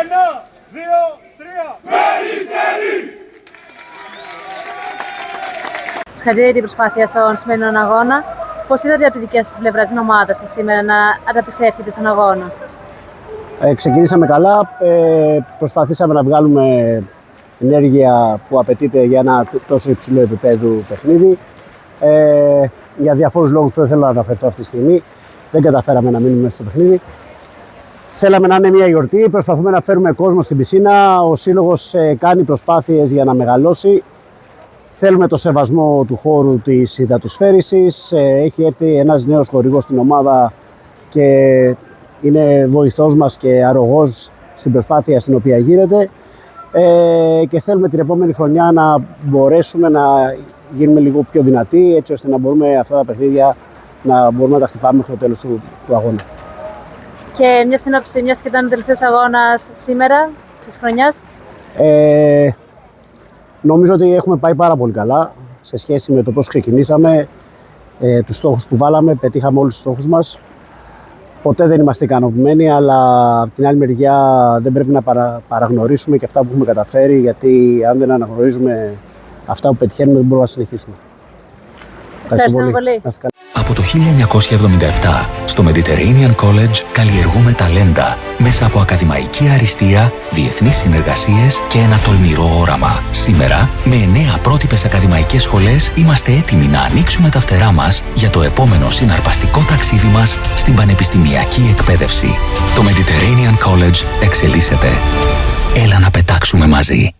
Ένα, δύο, τρία. Περιστέρι! Συγχαρητήρια για την προσπάθεια στον σημερινό αγώνα. Πώς είδατε από τη δικιά σας πλευρά την ομάδα σας σήμερα να ανταπεξέλθετε στον αγώνα? Ξεκινήσαμε καλά. Προσπαθήσαμε να βγάλουμε ενέργεια που απαιτείται για ένα τόσο υψηλό επίπεδο παιχνίδι. Για διαφόρους λόγους που δεν θέλω να αναφερθώ αυτή τη στιγμή, δεν καταφέραμε να μείνουμε στο παιχνίδι. Θέλαμε να είναι μια γιορτή, προσπαθούμε να φέρουμε κόσμο στην πισίνα. Ο σύλλογος κάνει προσπάθειες για να μεγαλώσει. Θέλουμε το σεβασμό του χώρου της υδατοσφαίρισης. Έχει έρθει ένας νέος χορηγός στην ομάδα και είναι βοηθός μας και αρρωγός στην προσπάθεια στην οποία γίνεται. Και θέλουμε την επόμενη χρονιά να μπορέσουμε να γίνουμε λίγο πιο δυνατοί, έτσι ώστε να μπορούμε αυτά τα παιχνίδια να μπορούμε να τα χτυπάμε μέχρι το τέλος του αγώνα. Και μια σύνοψη, μιας και ήταν ο τελευταίος αγώνας σήμερα της χρονιάς. Νομίζω ότι έχουμε πάει πάρα πολύ καλά σε σχέση με το πώς ξεκινήσαμε, τους στόχους που βάλαμε, πετύχαμε όλους τους στόχους μας. Ποτέ δεν είμαστε ικανοποιημένοι, αλλά από την άλλη μεριά δεν πρέπει να παραγνωρίσουμε και αυτά που έχουμε καταφέρει, γιατί αν δεν αναγνωρίζουμε αυτά που πετυχαίνουμε δεν μπορούμε να συνεχίσουμε. Ευχαριστώ πολύ. Από το 1977, στο Mediterranean College καλλιεργούμε ταλέντα μέσα από ακαδημαϊκή αριστεία, διεθνείς συνεργασίες και ένα τολμηρό όραμα. Σήμερα, με 9 πρότυπες ακαδημαϊκές σχολές, είμαστε έτοιμοι να ανοίξουμε τα φτερά μας για το επόμενο συναρπαστικό ταξίδι μας στην πανεπιστημιακή εκπαίδευση. Το Mediterranean College εξελίσσεται. Έλα να πετάξουμε μαζί.